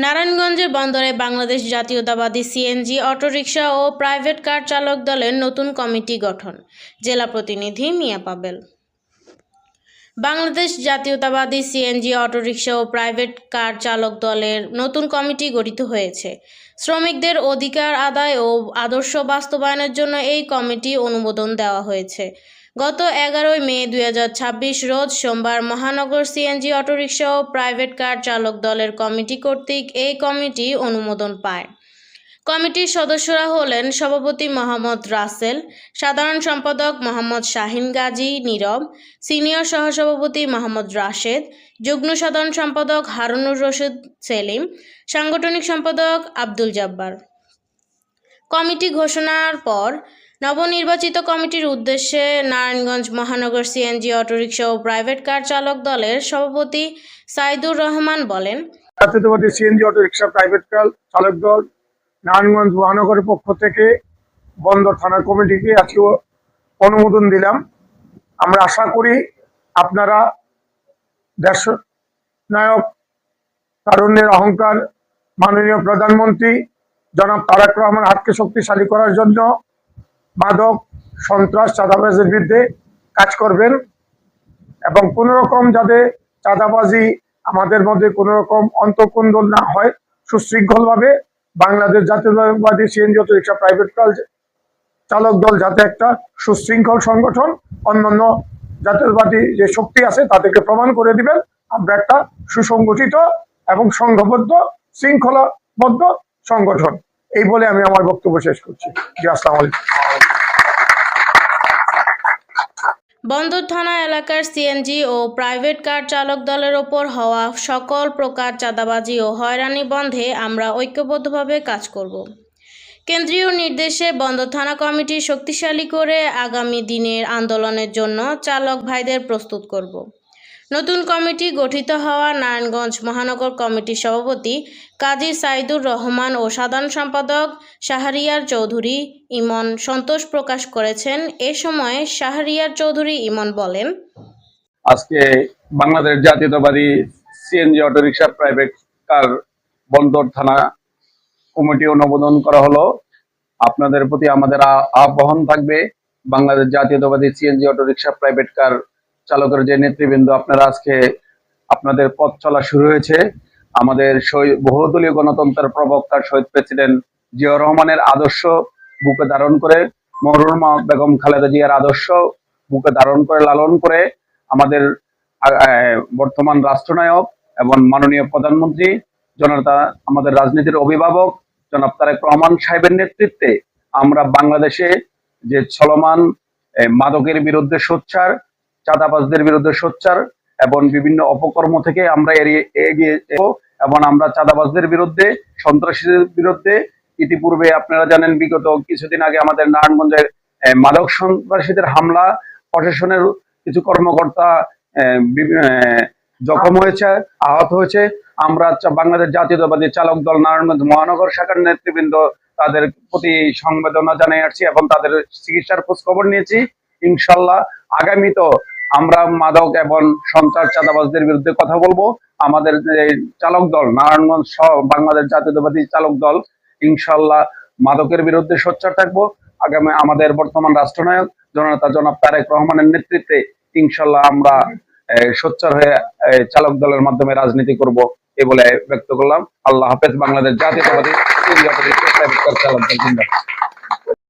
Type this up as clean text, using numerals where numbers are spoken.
নারায়ণগঞ্জের বন্দরে বাংলাদেশ জাতীয়তাবাদী সিএনজি অটোরিকশা ও প্রাইভেট কার চালক দলের নতুন কমিটি গঠন। জেলা প্রতিনিধি মিয়া পাবেল। বাংলাদেশ জাতীয়তাবাদী সিএনজি অটোরিকশা ও প্রাইভেট কার চালক দলের নতুন কমিটি গঠিত হয়েছে। শ্রমিকদের অধিকার আদায় ও আদর্শ বাস্তবায়নের জন্য এই কমিটি অনুমোদন দেওয়া হয়েছে। গত 11 মে 2026 রোজ সোমবার মহানগর সিএনজি অটোরিকশা ও প্রাইভেট কার চালক দলের কমিটি কর্তৃক এই কমিটি অনুমোদন পায়। কমিটির সদস্যরা হলেন সভাপতি মোহাম্মদ রাসেল, সাধারণ সম্পাদক মোহাম্মদ শাহিন গাজী নীরব, সিনিয়র সহসভাপতি মোহাম্মদ রাশেদ, যুগ্ম সাধারণ সম্পাদক হারুনুর রশিদ সেলিম, সাংগঠনিক সম্পাদক আব্দুল জব্বার। কমিটি ঘোষণার পর নবনির্বাচিত কমিটির উদ্দেশ্যে নারায়ণগঞ্জ মহানগর সিএনজি অটোরিকশা ও প্রাইভেট কার চালক দলের সভাপতি সাইদুর রহমান বলেন, জাতীয়তাবাদী সিএনজি অটোরিকশা প্রাইভেট কার চালক দল নারায়ণগঞ্জ মহানগরের পক্ষ থেকে বন্দর থানা কমিটিকে আজকে অনুমোদন দিলাম। আমরা আশা করি আপনারা দেশ নায়ক তারুণ্যের অহংকার মাননীয় প্রধানমন্ত্রী জনাব তারেক রহমান হাতকে শক্তিশালী করার জন্য মাদক সন্ত্রাস চাঁদাবাজের বিরুদ্ধে কাজ করবেন এবং কোনো রকম যাতে চাঁদাবাজি আমাদের মধ্যে কোনো রকম অন্তঃকুন্দল না হয়, সুশৃঙ্খলভাবে বাংলাদেশ জাতীয়তাবাদী সিএনজি অটোরিকশা প্রাইভেট কার চালক দল যাতে একটা সুশৃঙ্খল সংগঠন, অন্যান্য জাতীয়তাবাদী যে শক্তি আছে তাদেরকে প্রমাণ করে দিবেন আমরা একটা সুসংগঠিত এবং সংঘবদ্ধ শৃঙ্খলাবদ্ধ সংগঠন। এই বলে আমি আমার বক্তব্য শেষ করছি। জি, আসসালামু আলাইকুম। বন্দর থানা এলাকার সিএনজি ও প্রাইভেট কার চালক দলের ওপর হওয়া সকল প্রকার চাঁদাবাজি ও হয়রানি বন্ধে আমরা ঐক্যবদ্ধভাবে কাজ করব। কেন্দ্রীয় নির্দেশে বন্দর থানা কমিটি শক্তিশালী করে আগামী দিনের আন্দোলনের জন্য চালক ভাইদের প্রস্তুত করব। নতুন কমিটি গঠিত হওয়া নারায়ণগঞ্জ মহানগর কমিটির সভাপতি কাজী সাইদুর রহমান ও সাধারণ সম্পাদক শাহরিয়ার চৌধুরী ইমন সন্তোষ প্রকাশ করেছেন। এ সময় শাহরিয়ার চৌধুরী ইমন বলেন, আজকে বাংলাদেশ জাতীয়তাবাদী সিএনজি অটোরিকশা প্রাইভেট কার বন্দর থানা কমিটি অনুমোদন করা হলো। আপনাদের প্রতি আমাদের আহ্বান থাকবে, বাংলাদেশ জাতীয়তাবাদী সিএনজি অটোরিকশা প্রাইভেট কার চালকের যে নেতৃবৃন্দ, আপনারা আজকে আপনাদের পথ চলা শুরু হয়েছে। আমাদের বহুদলীয় গণতন্ত্রের প্রবক্তা শহীদ প্রেসিডেন্ট জিয়াউর রহমানের আদর্শ বুকে ধারণ করে, মরহুমা বেগম খালেদা জিয়ার আদর্শ বুকে ধারণ করে লালন করে আমাদের বর্তমান রাষ্ট্রনায়ক এবং মাননীয় প্রধানমন্ত্রী জনতা আমাদের রাজনীতির অভিভাবক জনাব তারেক রহমান সাহেবের নেতৃত্বে আমরা বাংলাদেশে যে চলমান মাদকের বিরুদ্ধে সোচ্চার, চাঁদাবাজদের বিরুদ্ধে সোচ্চার এবং বিভিন্ন অপকর্ম থেকে আমরা এগিয়ে এবং আমরা চাঁদাবাজদের বিরুদ্ধে, সন্ত্রাসীদের বিরুদ্ধে ইতিপূর্বে আপনারা জানেন বিগত কিছুদিন আগে আমাদের নারায়ণগঞ্জের মাদক সন্ত্রাসীদের হামলা, প্রশাসনের কিছু কর্মকর্তা জখম হয়েছে, আহত হয়েছে। আমরা বাংলাদেশ জাতীয়তাবাদী চালক দল নারায়ণগঞ্জ মহানগর শাখার নেতৃবৃন্দ তাদের প্রতি সংবেদনা জানিয়ে আসছি এবং তাদের চিকিৎসার খোঁজ খবর নিয়েছি। ইনশাল্লাহ আগামী তো আমরা মাদক এবং সন্ত্রাস চাঁদাবাজদের বিরুদ্ধে কথা বলবো। আমাদের চালক দল নারায়ণগঞ্জ সহ বাংলাদেশ জাতীয়তাবাদী চালক দল ইনশাল্লাহ মাদকের বিরুদ্ধে সোচ্চার থাকবো। আগামী আমাদের বর্তমান রাষ্ট্রনায়ক জনাব তারেক রহমানের নেতৃত্বে ইনশাল্লাহ আমরা সোচ্চার হয়ে চালক দলের মাধ্যমে রাজনীতি করব, এ বলে ব্যক্ত করলাম। আল্লাহ হাফেজ। বাংলাদেশ জাতীয়তাবাদী চালক দল।